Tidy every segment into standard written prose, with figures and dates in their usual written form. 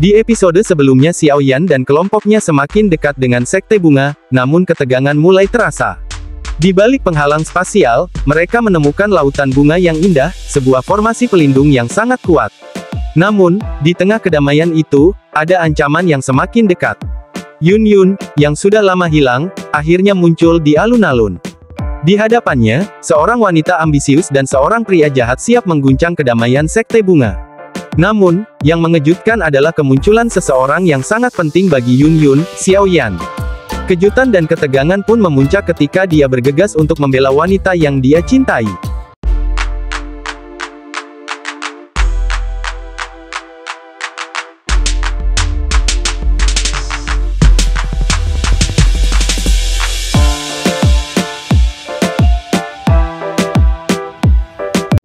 Di episode sebelumnya Xiao Yan dan kelompoknya semakin dekat dengan Sekte Bunga, namun ketegangan mulai terasa. Di balik penghalang spasial, mereka menemukan lautan bunga yang indah, sebuah formasi pelindung yang sangat kuat. Namun, di tengah kedamaian itu, ada ancaman yang semakin dekat. Yun Yun, yang sudah lama hilang, akhirnya muncul di alun-alun. Di hadapannya, seorang wanita ambisius dan seorang pria jahat siap mengguncang kedamaian Sekte Bunga. Namun, yang mengejutkan adalah kemunculan seseorang yang sangat penting bagi Yun Yun, Xiao Yan. Kejutan dan ketegangan pun memuncak ketika dia bergegas untuk membela wanita yang dia cintai.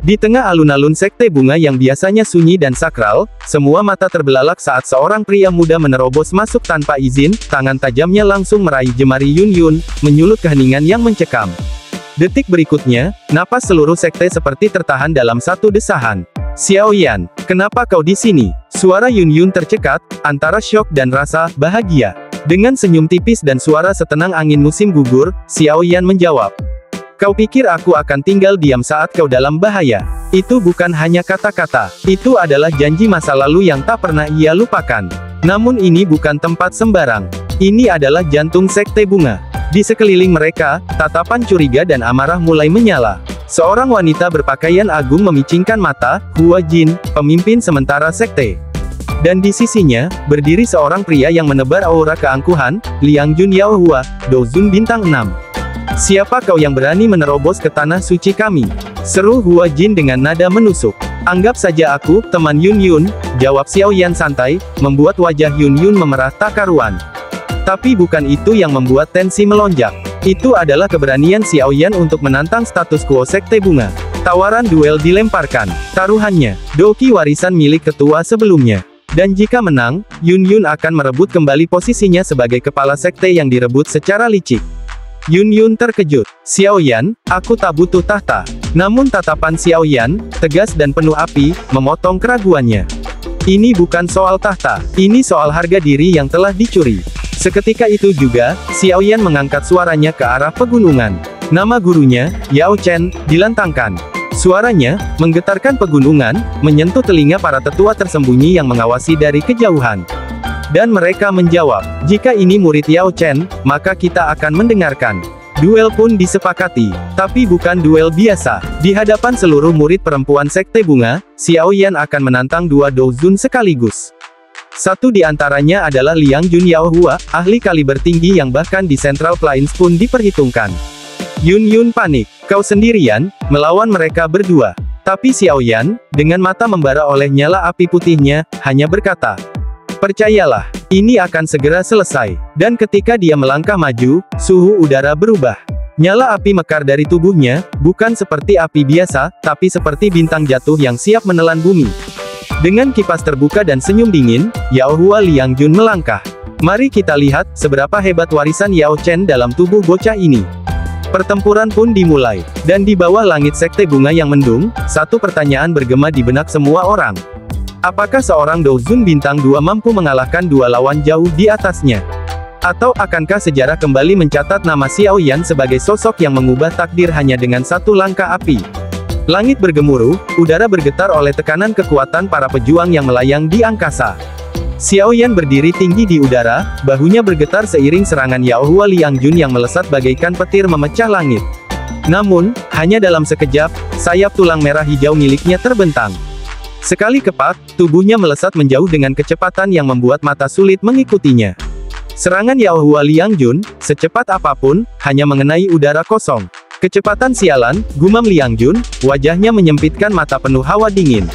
Di tengah alun-alun Sekte Bunga yang biasanya sunyi dan sakral, semua mata terbelalak saat seorang pria muda menerobos masuk tanpa izin, tangan tajamnya langsung meraih jemari Yun Yun, menyulut keheningan yang mencekam. Detik berikutnya, napas seluruh sekte seperti tertahan dalam satu desahan. Xiao Yan, kenapa kau di sini? Suara Yun Yun tercekat, antara syok dan rasa bahagia. Dengan senyum tipis dan suara setenang angin musim gugur, Xiao Yan menjawab. Kau pikir aku akan tinggal diam saat kau dalam bahaya? Itu bukan hanya kata-kata, itu adalah janji masa lalu yang tak pernah ia lupakan. Namun ini bukan tempat sembarang. Ini adalah jantung Sekte Bunga. Di sekeliling mereka, tatapan curiga dan amarah mulai menyala. Seorang wanita berpakaian agung memicingkan mata, Hua Jin, pemimpin sementara sekte. Dan di sisinya, berdiri seorang pria yang menebar aura keangkuhan, Liang Jun Yao Hua, Dozun bintang 6. Siapa kau yang berani menerobos ke tanah suci kami? Seru Hua Jin dengan nada menusuk. Anggap saja aku, teman Yun Yun, jawab Xiao Yan santai, membuat wajah Yun Yun memerah tak karuan. Tapi bukan itu yang membuat tensi melonjak. Itu adalah keberanian Xiao Yan untuk menantang status quo Sekte Bunga. Tawaran duel dilemparkan. Taruhannya, Doki warisan milik ketua sebelumnya. Dan jika menang, Yun Yun akan merebut kembali posisinya sebagai kepala sekte yang direbut secara licik. Yun Yun terkejut. Xiao Yan, aku tak butuh tahta. Namun tatapan Xiao Yan, tegas dan penuh api, memotong keraguannya. Ini bukan soal tahta, ini soal harga diri yang telah dicuri. Seketika itu juga, Xiao Yan mengangkat suaranya ke arah pegunungan. Nama gurunya, Yao Chen, dilantangkan. Suaranya, menggetarkan pegunungan, menyentuh telinga para tetua tersembunyi yang mengawasi dari kejauhan. Dan mereka menjawab, jika ini murid Yao Chen, maka kita akan mendengarkan. Duel pun disepakati, tapi bukan duel biasa. Di hadapan seluruh murid perempuan Sekte Bunga, Xiao Yan akan menantang dua Dozun sekaligus. Satu di antaranya adalah Liang Jun Yao Hua, ahli kaliber tinggi yang bahkan di Central Plains pun diperhitungkan. Yun Yun panik, kau sendirian, melawan mereka berdua. Tapi Xiao Yan, dengan mata membara oleh nyala api putihnya, hanya berkata, percayalah, ini akan segera selesai. Dan ketika dia melangkah maju, suhu udara berubah. Nyala api mekar dari tubuhnya, bukan seperti api biasa, tapi seperti bintang jatuh yang siap menelan bumi. Dengan kipas terbuka dan senyum dingin, Yao Hua Liang Jun melangkah. Mari kita lihat, seberapa hebat warisan Yao Chen dalam tubuh bocah ini. Pertempuran pun dimulai. Dan di bawah langit Sekte Bunga yang mendung, satu pertanyaan bergema di benak semua orang. Apakah seorang Dozun bintang 2 mampu mengalahkan dua lawan jauh di atasnya? Atau akankah sejarah kembali mencatat nama Xiao Yan sebagai sosok yang mengubah takdir hanya dengan satu langkah api? Langit bergemuruh, udara bergetar oleh tekanan kekuatan para pejuang yang melayang di angkasa. Xiao Yan berdiri tinggi di udara, bahunya bergetar seiring serangan Yao Hua Liang Jun yang melesat bagaikan petir memecah langit. Namun, hanya dalam sekejap, sayap tulang merah hijau miliknya terbentang. Sekali kepak, tubuhnya melesat menjauh dengan kecepatan yang membuat mata sulit mengikutinya. Serangan Yao Hua Liang Jun, secepat apapun, hanya mengenai udara kosong. Kecepatan sialan, gumam Liang Jun, wajahnya menyempitkan mata penuh hawa dingin.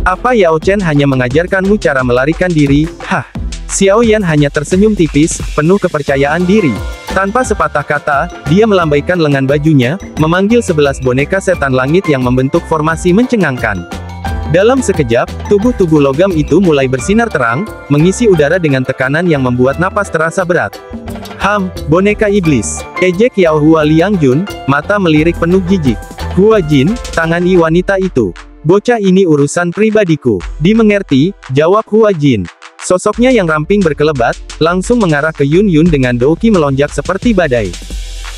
Apa Yao Chen hanya mengajarkanmu cara melarikan diri? Hah! Xiao Yan hanya tersenyum tipis, penuh kepercayaan diri. Tanpa sepatah kata, dia melambaikan lengan bajunya, memanggil 11 boneka setan langit yang membentuk formasi mencengangkan. Dalam sekejap, tubuh-tubuh logam itu mulai bersinar terang, mengisi udara dengan tekanan yang membuat napas terasa berat. Boneka iblis. Ejek Yao Hua Liang Jun, mata melirik penuh jijik. Hua Jin, tangani wanita itu. Bocah ini urusan pribadiku. Dimengerti, jawab Hua Jin. Sosoknya yang ramping berkelebat, langsung mengarah ke Yun Yun dengan Douki melonjak seperti badai.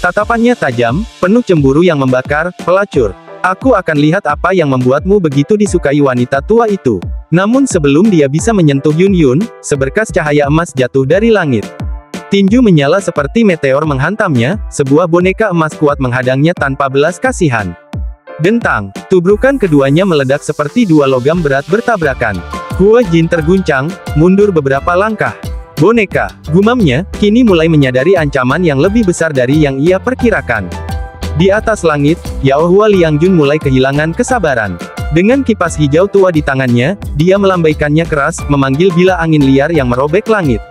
Tatapannya tajam, penuh cemburu yang membakar. Pelacur. Aku akan lihat apa yang membuatmu begitu disukai wanita tua itu. Namun sebelum dia bisa menyentuh Yun Yun, seberkas cahaya emas jatuh dari langit. Tinju menyala seperti meteor menghantamnya, sebuah boneka emas kuat menghadangnya tanpa belas kasihan. Dentang, tubrukan keduanya meledak seperti dua logam berat bertabrakan. Hua Jin terguncang, mundur beberapa langkah. Boneka, gumamnya, kini mulai menyadari ancaman yang lebih besar dari yang ia perkirakan. Di atas langit, Yao Hua Liangjun mulai kehilangan kesabaran. Dengan kipas hijau tua di tangannya, dia melambaikannya keras, memanggil bila angin liar yang merobek langit.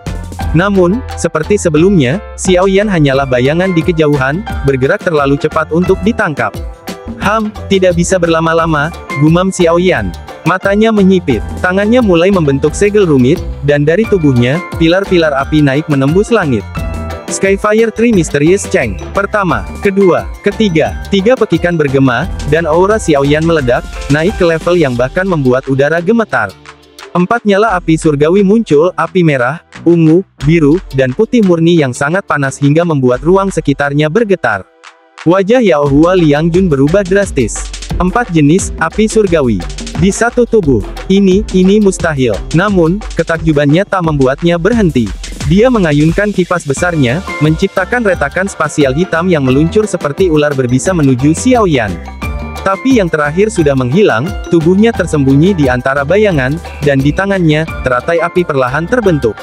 Namun, seperti sebelumnya, Xiao Yan hanyalah bayangan di kejauhan, bergerak terlalu cepat untuk ditangkap. Tidak bisa berlama-lama, gumam Xiao Yan. Matanya menyipit, tangannya mulai membentuk segel rumit, dan dari tubuhnya, pilar-pilar api naik menembus langit. Skyfire Tree Mysterious Cheng. Pertama, kedua, ketiga, tiga pekikan bergema, dan aura Xiao Yan meledak, naik ke level yang bahkan membuat udara gemetar. 4 nyala api surgawi muncul, api merah, ungu, biru, dan putih murni yang sangat panas hingga membuat ruang sekitarnya bergetar. Wajah Yao Hua Liangjun berubah drastis. 4 jenis api surgawi di satu tubuh. Ini mustahil. Namun, ketakjubannya tak membuatnya berhenti. Dia mengayunkan kipas besarnya, menciptakan retakan spasial hitam yang meluncur seperti ular berbisa menuju Xiao Yan. Tapi yang terakhir sudah menghilang, tubuhnya tersembunyi di antara bayangan, dan di tangannya, teratai api perlahan terbentuk.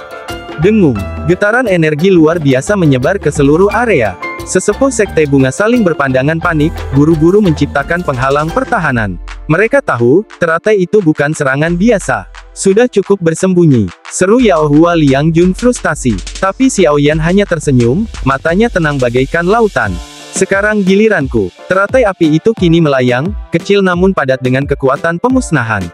Dengung, getaran energi luar biasa menyebar ke seluruh area. Sesepuh sekte bunga saling berpandangan panik, buru-buru menciptakan penghalang pertahanan. Mereka tahu, teratai itu bukan serangan biasa. Sudah cukup bersembunyi, seru Yao Hua Liangjun frustasi. Tapi Xiao Yan hanya tersenyum, matanya tenang bagaikan lautan. Sekarang giliranku. Teratai api itu kini melayang, kecil namun padat dengan kekuatan pemusnahan.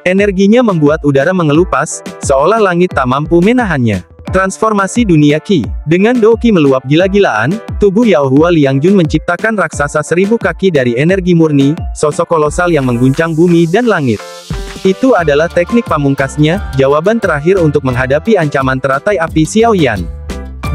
Energinya membuat udara mengelupas, seolah langit tak mampu menahannya. Transformasi dunia Qi. Dengan Douki meluap gila-gilaan, tubuh Yao Hua Liangjun menciptakan raksasa 1000 kaki dari energi murni, sosok kolosal yang mengguncang bumi dan langit. Itu adalah teknik pamungkasnya, jawaban terakhir untuk menghadapi ancaman teratai api Xiao Yan.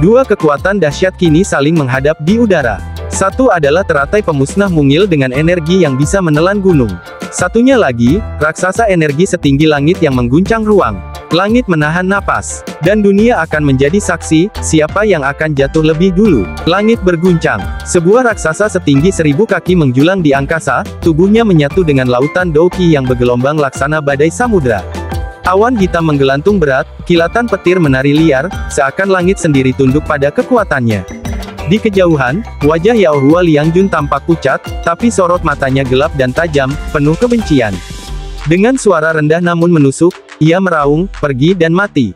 Dua kekuatan dahsyat kini saling menghadap di udara. Satu adalah teratai pemusnah mungil dengan energi yang bisa menelan gunung. Satunya lagi, raksasa energi setinggi langit yang mengguncang ruang. Langit menahan napas, dan dunia akan menjadi saksi, siapa yang akan jatuh lebih dulu. Langit berguncang, sebuah raksasa setinggi 1000 kaki menjulang di angkasa, tubuhnya menyatu dengan lautan Douki yang bergelombang laksana badai samudra. Awan hitam menggelantung berat, kilatan petir menari liar, seakan langit sendiri tunduk pada kekuatannya. Di kejauhan, wajah Yao Hua Liangjun tampak pucat, tapi sorot matanya gelap dan tajam, penuh kebencian. Dengan suara rendah namun menusuk, ia meraung, pergi dan mati.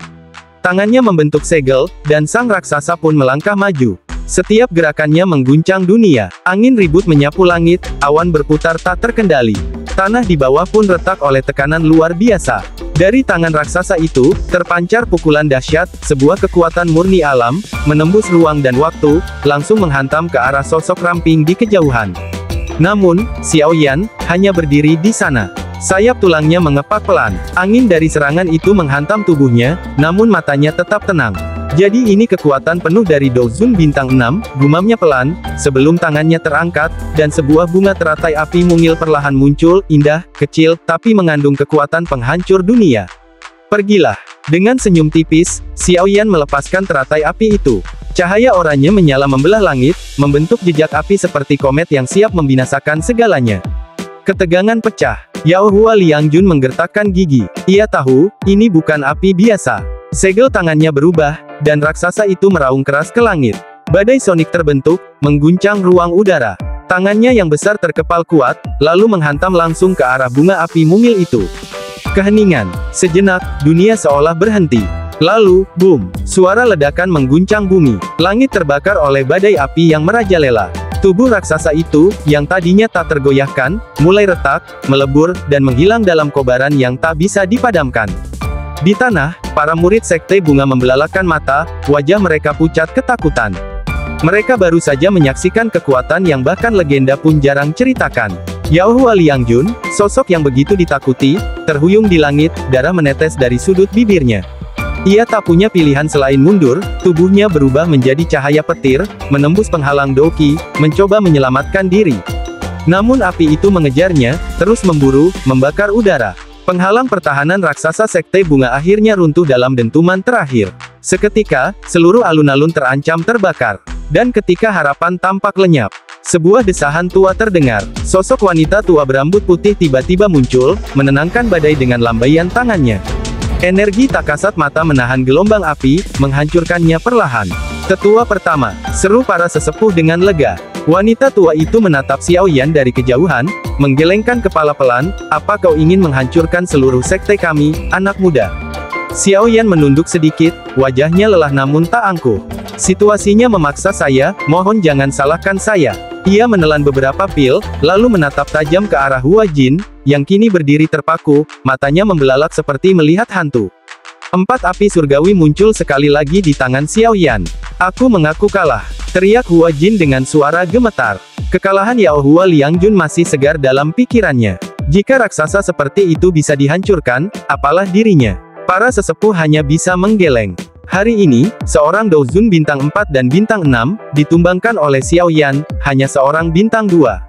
Tangannya membentuk segel, dan sang raksasa pun melangkah maju. Setiap gerakannya mengguncang dunia. Angin ribut menyapu langit, awan berputar tak terkendali. Tanah di bawah pun retak oleh tekanan luar biasa. Dari tangan raksasa itu, terpancar pukulan dahsyat, sebuah kekuatan murni alam, menembus ruang dan waktu, langsung menghantam ke arah sosok ramping di kejauhan. Namun, Xiao Yan, hanya berdiri di sana. Sayap tulangnya mengepak pelan. Angin dari serangan itu menghantam tubuhnya, namun matanya tetap tenang. Jadi ini kekuatan penuh dari Douzun bintang 6, gumamnya pelan, sebelum tangannya terangkat, dan sebuah bunga teratai api mungil perlahan muncul, indah, kecil, tapi mengandung kekuatan penghancur dunia. Pergilah. Dengan senyum tipis, Xiao Yan melepaskan teratai api itu. Cahaya oranye menyala membelah langit, membentuk jejak api seperti komet yang siap membinasakan segalanya. Ketegangan pecah. Yao Hua Liangjun menggertakkan gigi. Ia tahu, ini bukan api biasa. Segel tangannya berubah, dan raksasa itu meraung keras ke langit. Badai sonik terbentuk, mengguncang ruang udara. Tangannya yang besar terkepal kuat, lalu menghantam langsung ke arah bunga api mungil itu. Keheningan. Sejenak, dunia seolah berhenti. Lalu, boom! Suara ledakan mengguncang bumi. Langit terbakar oleh badai api yang merajalela. Tubuh raksasa itu, yang tadinya tak tergoyahkan, mulai retak, melebur, dan menghilang dalam kobaran yang tak bisa dipadamkan. Di tanah, para murid sekte bunga membelalakan mata, wajah mereka pucat ketakutan. Mereka baru saja menyaksikan kekuatan yang bahkan legenda pun jarang ceritakan. Yao Hua Liangjun, sosok yang begitu ditakuti, terhuyung di langit, darah menetes dari sudut bibirnya. Ia tak punya pilihan selain mundur, tubuhnya berubah menjadi cahaya petir, menembus penghalang Doki, mencoba menyelamatkan diri. Namun api itu mengejarnya, terus memburu, membakar udara. Penghalang pertahanan raksasa Sekte Bunga akhirnya runtuh dalam dentuman terakhir. Seketika, seluruh alun-alun terancam terbakar. Dan ketika harapan tampak lenyap, sebuah desahan tua terdengar. Sosok wanita tua berambut putih tiba-tiba muncul, menenangkan badai dengan lambaian tangannya. Energi tak kasat mata menahan gelombang api, menghancurkannya perlahan. Tetua pertama, seru para sesepuh dengan lega. Wanita tua itu menatap Xiao Yan dari kejauhan, menggelengkan kepala pelan, "Apa kau ingin menghancurkan seluruh sekte kami, anak muda?" Xiao Yan menunduk sedikit, wajahnya lelah namun tak angkuh. "Situasinya memaksa saya, mohon jangan salahkan saya." Ia menelan beberapa pil, lalu menatap tajam ke arah Hua Jin, yang kini berdiri terpaku, matanya membelalak seperti melihat hantu. 4 api surgawi muncul sekali lagi di tangan Xiao Yan. "Aku mengaku kalah," teriak Hua Jin dengan suara gemetar. Kekalahan Yao Hua Liangjun masih segar dalam pikirannya. Jika raksasa seperti itu bisa dihancurkan, apalah dirinya. Para sesepuh hanya bisa menggeleng. Hari ini, seorang Douzun bintang 4 dan bintang 6, ditumbangkan oleh Xiao Yan, hanya seorang bintang 2.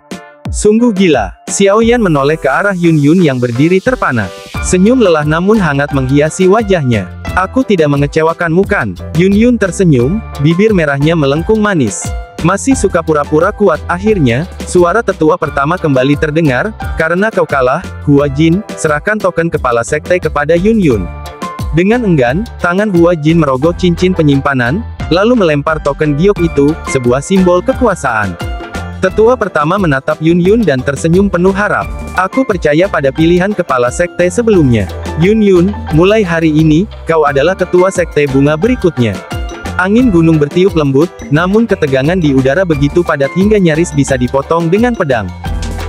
Sungguh gila. Xiao Yan menoleh ke arah Yun Yun yang berdiri terpana. Senyum lelah namun hangat menghiasi wajahnya. "Aku tidak mengecewakanmu kan?" Yun Yun tersenyum, bibir merahnya melengkung manis. "Masih suka pura-pura kuat." Akhirnya, suara tetua pertama kembali terdengar, "Karena kau kalah, Hua Jin, serahkan token kepala sekte kepada Yun Yun." Dengan enggan, tangan Hua Jin merogoh cincin penyimpanan, lalu melempar token giok itu, sebuah simbol kekuasaan. Tetua pertama menatap Yun Yun dan tersenyum penuh harap. "Aku percaya pada pilihan kepala sekte sebelumnya. Yun Yun, mulai hari ini, kau adalah ketua sekte bunga berikutnya." Angin gunung bertiup lembut, namun ketegangan di udara begitu padat hingga nyaris bisa dipotong dengan pedang.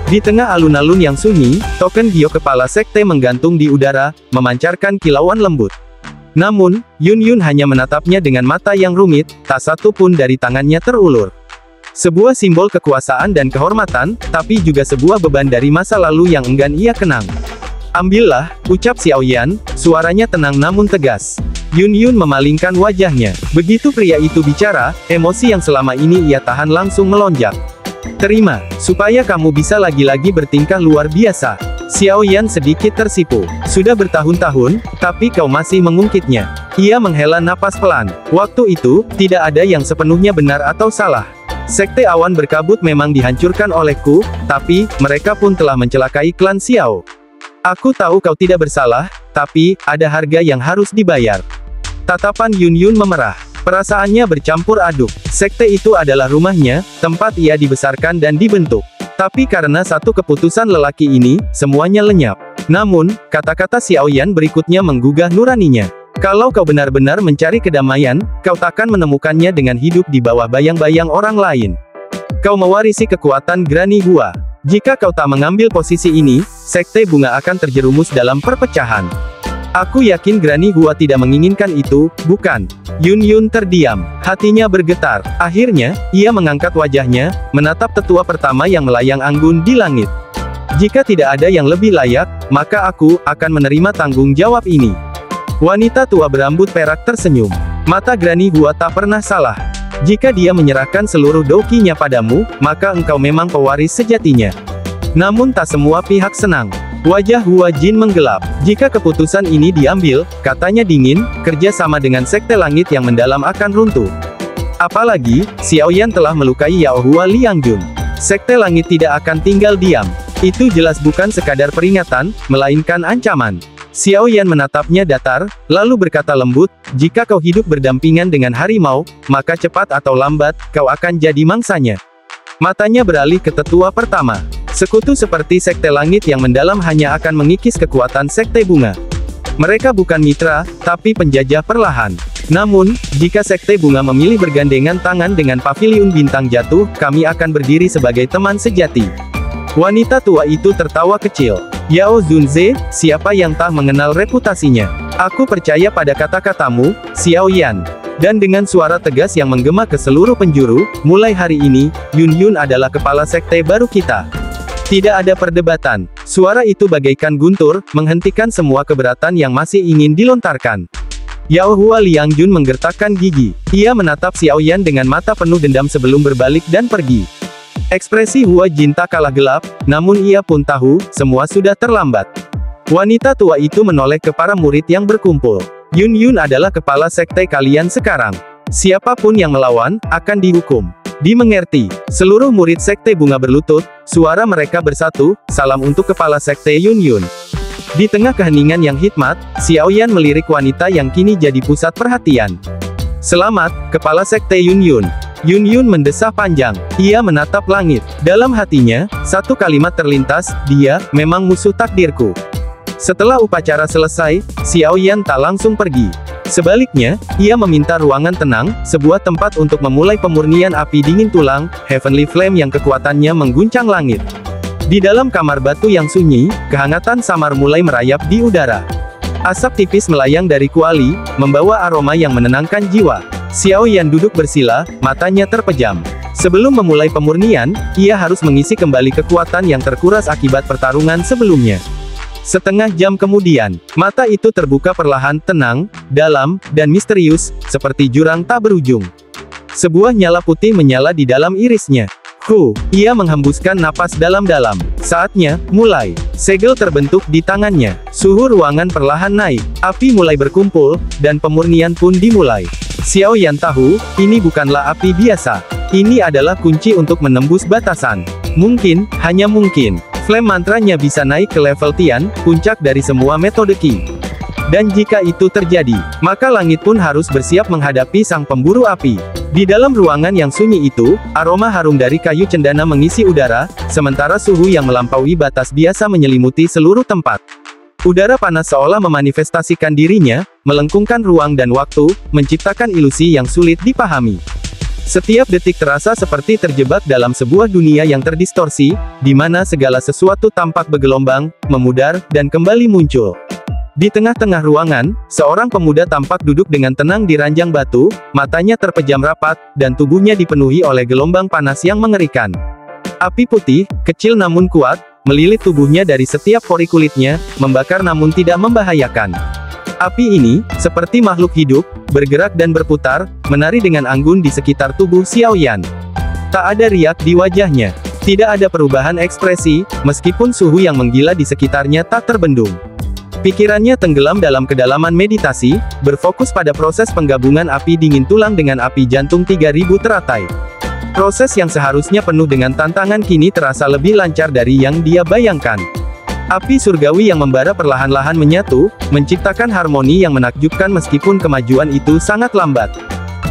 Di tengah alun-alun yang sunyi, token giok kepala sekte menggantung di udara, memancarkan kilauan lembut. Namun, Yun Yun hanya menatapnya dengan mata yang rumit, tak satu pun dari tangannya terulur. Sebuah simbol kekuasaan dan kehormatan, tapi juga sebuah beban dari masa lalu yang enggan ia kenang. "Ambillah," ucap Xiao Yan, suaranya tenang namun tegas. Yun Yun memalingkan wajahnya. Begitu pria itu bicara, emosi yang selama ini ia tahan langsung melonjak. "Terima, supaya kamu bisa lagi-lagi bertingkah luar biasa." Xiao Yan sedikit tersipu. "Sudah bertahun-tahun, tapi kau masih mengungkitnya." Ia menghela napas pelan. "Waktu itu, tidak ada yang sepenuhnya benar atau salah. Sekte awan berkabut memang dihancurkan olehku, tapi, mereka pun telah mencelakai klan Xiao. Aku tahu kau tidak bersalah, tapi, ada harga yang harus dibayar." Tatapan Yun Yun memerah. Perasaannya bercampur aduk. Sekte itu adalah rumahnya, tempat ia dibesarkan dan dibentuk. Tapi karena satu keputusan lelaki ini, semuanya lenyap. Namun, kata-kata Xiao Yan berikutnya menggugah nuraninya. "Kalau kau benar-benar mencari kedamaian, kau takkan menemukannya dengan hidup di bawah bayang-bayang orang lain. Kau mewarisi kekuatan Granny Hua. Jika kau tak mengambil posisi ini, Sekte Bunga akan terjerumus dalam perpecahan. Aku yakin Granny Hua tidak menginginkan itu, bukan?" Yun Yun terdiam. Hatinya bergetar. Akhirnya, ia mengangkat wajahnya, menatap tetua pertama yang melayang anggun di langit. "Jika tidak ada yang lebih layak, maka aku akan menerima tanggung jawab ini." Wanita tua berambut perak tersenyum. Mata Granny Hua tak pernah salah. "Jika dia menyerahkan seluruh dokinya padamu, maka engkau memang pewaris sejatinya." Namun tak semua pihak senang. Wajah Hua Jin menggelap. "Jika keputusan ini diambil," katanya dingin, "kerja sama dengan Sekte Langit yang mendalam akan runtuh. Apalagi, Xiao Yan telah melukai Yao Hua Liangjun. Sekte Langit tidak akan tinggal diam." Itu jelas bukan sekadar peringatan, melainkan ancaman. Xiao Yan menatapnya datar, lalu berkata lembut, "Jika kau hidup berdampingan dengan harimau, maka cepat atau lambat, kau akan jadi mangsanya." Matanya beralih ke tetua pertama. "Sekutu seperti Sekte Langit yang mendalam hanya akan mengikis kekuatan Sekte Bunga. Mereka bukan mitra, tapi penjajah perlahan. Namun, jika Sekte Bunga memilih bergandengan tangan dengan Paviliun Bintang Jatuh, kami akan berdiri sebagai teman sejati." Wanita tua itu tertawa kecil. "Yao Zunze, siapa yang tak mengenal reputasinya? Aku percaya pada kata-katamu, Xiao Yan." Dan dengan suara tegas yang menggema ke seluruh penjuru, "Mulai hari ini, Yun Yun adalah kepala sekte baru kita. Tidak ada perdebatan." Suara itu bagaikan guntur, menghentikan semua keberatan yang masih ingin dilontarkan. Yao Hua Liangjun menggertakkan gigi. Ia menatap Xiao Yan dengan mata penuh dendam sebelum berbalik dan pergi. Ekspresi Hua Jin tak kalah gelap, namun ia pun tahu, semua sudah terlambat. Wanita tua itu menoleh ke para murid yang berkumpul. Yun Yun adalah kepala sekte kalian sekarang. Siapapun yang melawan, akan dihukum. Dimengerti. Seluruh murid sekte bunga berlutut, suara mereka bersatu, salam untuk kepala sekte Yun Yun. Di tengah keheningan yang hikmat, Xiao Yan melirik wanita yang kini jadi pusat perhatian. Selamat, kepala sekte Yun Yun. Yun Yun mendesah panjang. Ia menatap langit. Dalam hatinya, satu kalimat terlintas, dia, memang musuh takdirku. Setelah upacara selesai, Xiao Yan tak langsung pergi. Sebaliknya, ia meminta ruangan tenang, sebuah tempat untuk memulai pemurnian api dingin tulang, Heavenly Flame yang kekuatannya mengguncang langit. Di dalam kamar batu yang sunyi, kehangatan samar mulai merayap di udara. Asap tipis melayang dari kuali, membawa aroma yang menenangkan jiwa. Xiao Yan duduk bersila, matanya terpejam. Sebelum memulai pemurnian, ia harus mengisi kembali kekuatan yang terkuras akibat pertarungan sebelumnya. Setengah jam kemudian, mata itu terbuka perlahan, tenang, dalam, dan misterius, seperti jurang tak berujung. Sebuah nyala putih menyala di dalam irisnya. Ia menghembuskan napas dalam-dalam. Saatnya, mulai. Segel terbentuk di tangannya. Suhu ruangan perlahan naik. Api mulai berkumpul, dan pemurnian pun dimulai. Xiao Yan tahu, ini bukanlah api biasa. Ini adalah kunci untuk menembus batasan. Mungkin, hanya mungkin, flame mantranya bisa naik ke level Tian, puncak dari semua metode Qi. Dan jika itu terjadi, maka langit pun harus bersiap menghadapi sang pemburu api. Di dalam ruangan yang sunyi itu, aroma harum dari kayu cendana mengisi udara, sementara suhu yang melampaui batas biasa menyelimuti seluruh tempat. Udara panas seolah memanifestasikan dirinya, melengkungkan ruang dan waktu, menciptakan ilusi yang sulit dipahami. Setiap detik terasa seperti terjebak dalam sebuah dunia yang terdistorsi, di mana segala sesuatu tampak bergelombang, memudar, dan kembali muncul. Di tengah-tengah ruangan, seorang pemuda tampak duduk dengan tenang di ranjang batu, matanya terpejam rapat, dan tubuhnya dipenuhi oleh gelombang panas yang mengerikan. Api putih, kecil namun kuat, melilit tubuhnya dari setiap pori kulitnya, membakar namun tidak membahayakan. Api ini, seperti makhluk hidup, bergerak dan berputar, menari dengan anggun di sekitar tubuh Xiao Yan. Tak ada riak di wajahnya. Tidak ada perubahan ekspresi, meskipun suhu yang menggila di sekitarnya tak terbendung. Pikirannya tenggelam dalam kedalaman meditasi, berfokus pada proses penggabungan api dingin tulang dengan api jantung 3000 teratai. Proses yang seharusnya penuh dengan tantangan kini terasa lebih lancar dari yang dia bayangkan. Api surgawi yang membara perlahan-lahan menyatu, menciptakan harmoni yang menakjubkan meskipun kemajuan itu sangat lambat.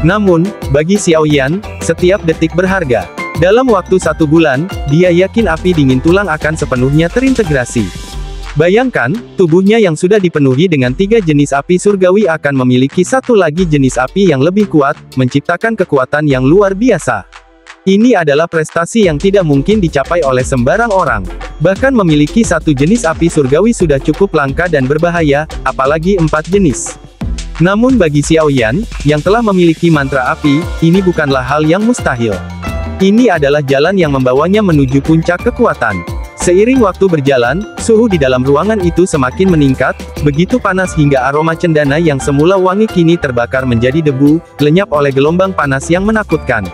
Namun, bagi Xiao Yan, setiap detik berharga. Dalam waktu 1 bulan, dia yakin api dingin tulang akan sepenuhnya terintegrasi. Bayangkan, tubuhnya yang sudah dipenuhi dengan 3 jenis api surgawi akan memiliki satu lagi jenis api yang lebih kuat, menciptakan kekuatan yang luar biasa. Ini adalah prestasi yang tidak mungkin dicapai oleh sembarang orang. Bahkan memiliki satu jenis api surgawi sudah cukup langka dan berbahaya, apalagi 4 jenis. Namun bagi Xiao Yan, yang telah memiliki mantra api, ini bukanlah hal yang mustahil. Ini adalah jalan yang membawanya menuju puncak kekuatan. Seiring waktu berjalan, suhu di dalam ruangan itu semakin meningkat, begitu panas hingga aroma cendana yang semula wangi kini terbakar menjadi debu, lenyap oleh gelombang panas yang menakutkan.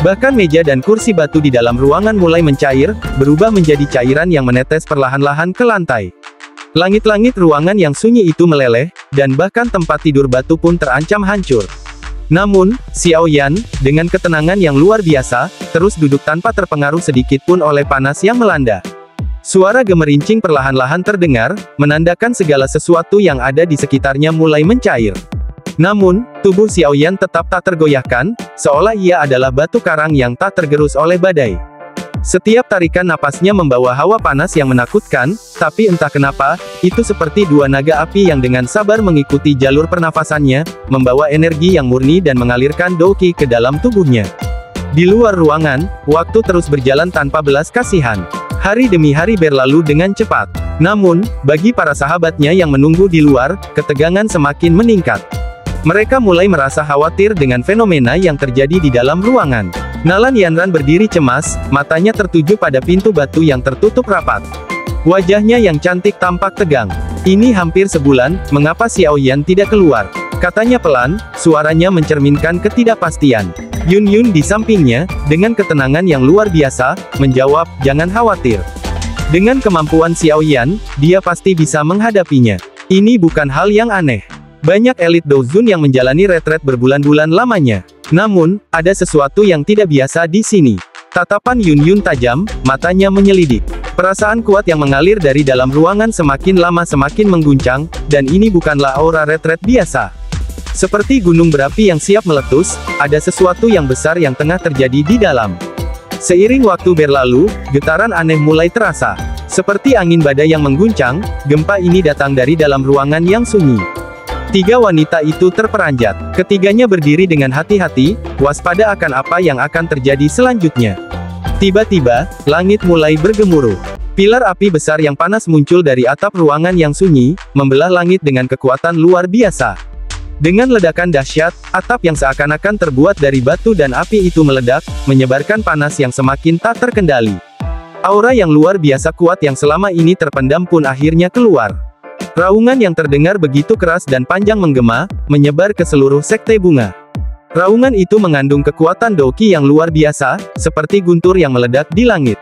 Bahkan meja dan kursi batu di dalam ruangan mulai mencair, berubah menjadi cairan yang menetes perlahan-lahan ke lantai. Langit-langit ruangan yang sunyi itu meleleh, dan bahkan tempat tidur batu pun terancam hancur. Namun, Xiao Yan, dengan ketenangan yang luar biasa, terus duduk tanpa terpengaruh sedikit pun oleh panas yang melanda. Suara gemerincing perlahan-lahan terdengar, menandakan segala sesuatu yang ada di sekitarnya mulai mencair. Namun, tubuh Xiao Yan tetap tak tergoyahkan, seolah ia adalah batu karang yang tak tergerus oleh badai. Setiap tarikan napasnya membawa hawa panas yang menakutkan, tapi entah kenapa, itu seperti 2 naga api yang dengan sabar mengikuti jalur pernafasannya, membawa energi yang murni dan mengalirkan Dou Qi ke dalam tubuhnya. Di luar ruangan, waktu terus berjalan tanpa belas kasihan. Hari demi hari berlalu dengan cepat. Namun, bagi para sahabatnya yang menunggu di luar, ketegangan semakin meningkat. Mereka mulai merasa khawatir dengan fenomena yang terjadi di dalam ruangan. Nalan Yanran berdiri cemas, matanya tertuju pada pintu batu yang tertutup rapat. Wajahnya yang cantik tampak tegang. Ini hampir sebulan, mengapa Xiao Yan tidak keluar? Katanya pelan, suaranya mencerminkan ketidakpastian. Yun Yun di sampingnya, dengan ketenangan yang luar biasa, menjawab, jangan khawatir. Dengan kemampuan Xiao Yan, dia pasti bisa menghadapinya. Ini bukan hal yang aneh. Banyak elit Douzun yang menjalani retret berbulan-bulan lamanya. Namun, ada sesuatu yang tidak biasa di sini. Tatapan Yun Yun tajam, matanya menyelidik. Perasaan kuat yang mengalir dari dalam ruangan semakin lama semakin mengguncang, dan ini bukanlah aura retret biasa. Seperti gunung berapi yang siap meletus, ada sesuatu yang besar yang tengah terjadi di dalam. Seiring waktu berlalu, getaran aneh mulai terasa. Seperti angin badai yang mengguncang, gempa ini datang dari dalam ruangan yang sunyi. Tiga wanita itu terperanjat. Ketiganya berdiri dengan hati-hati, waspada akan apa yang akan terjadi selanjutnya. Tiba-tiba, langit mulai bergemuruh. Pilar api besar yang panas muncul dari atap ruangan yang sunyi, membelah langit dengan kekuatan luar biasa. Dengan ledakan dahsyat, atap yang seakan-akan terbuat dari batu dan api itu meledak, menyebarkan panas yang semakin tak terkendali. Aura yang luar biasa kuat yang selama ini terpendam pun akhirnya keluar. Raungan yang terdengar begitu keras dan panjang menggema, menyebar ke seluruh sekte bunga. Raungan itu mengandung kekuatan Doqi yang luar biasa, seperti guntur yang meledak di langit.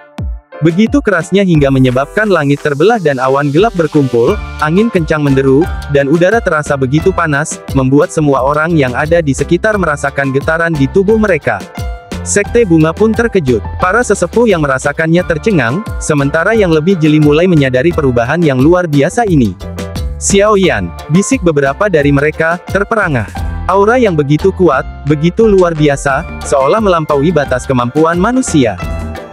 Begitu kerasnya hingga menyebabkan langit terbelah dan awan gelap berkumpul, angin kencang menderu, dan udara terasa begitu panas, membuat semua orang yang ada di sekitar merasakan getaran di tubuh mereka. Sekte bunga pun terkejut. Para sesepuh yang merasakannya tercengang, sementara yang lebih jeli mulai menyadari perubahan yang luar biasa ini. Xiao Yan, bisik beberapa dari mereka, terperangah. Aura yang begitu kuat, begitu luar biasa, seolah melampaui batas kemampuan manusia.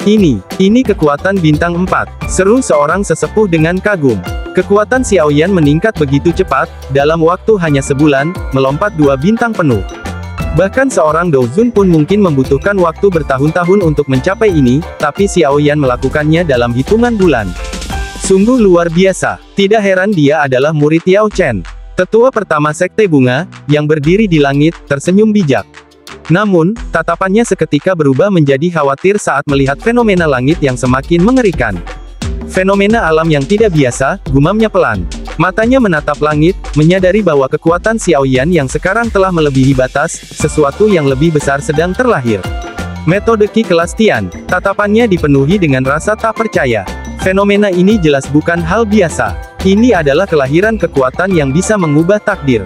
Ini kekuatan bintang 4, seru seorang sesepuh dengan kagum. Kekuatan Xiao Yan meningkat begitu cepat, dalam waktu hanya sebulan, melompat 2 bintang penuh. Bahkan seorang Douzun pun mungkin membutuhkan waktu bertahun-tahun untuk mencapai ini, tapi Xiao Yan melakukannya dalam hitungan bulan. Sungguh luar biasa, tidak heran dia adalah murid Yao Chen. Tetua pertama Sekte Bunga, yang berdiri di langit, tersenyum bijak. Namun, tatapannya seketika berubah menjadi khawatir saat melihat fenomena langit yang semakin mengerikan. Fenomena alam yang tidak biasa, gumamnya pelan. Matanya menatap langit, menyadari bahwa kekuatan Xiao Yan yang sekarang telah melebihi batas, sesuatu yang lebih besar sedang terlahir. Metode Qi kelas Tian, tatapannya dipenuhi dengan rasa tak percaya. Fenomena ini jelas bukan hal biasa. Ini adalah kelahiran kekuatan yang bisa mengubah takdir.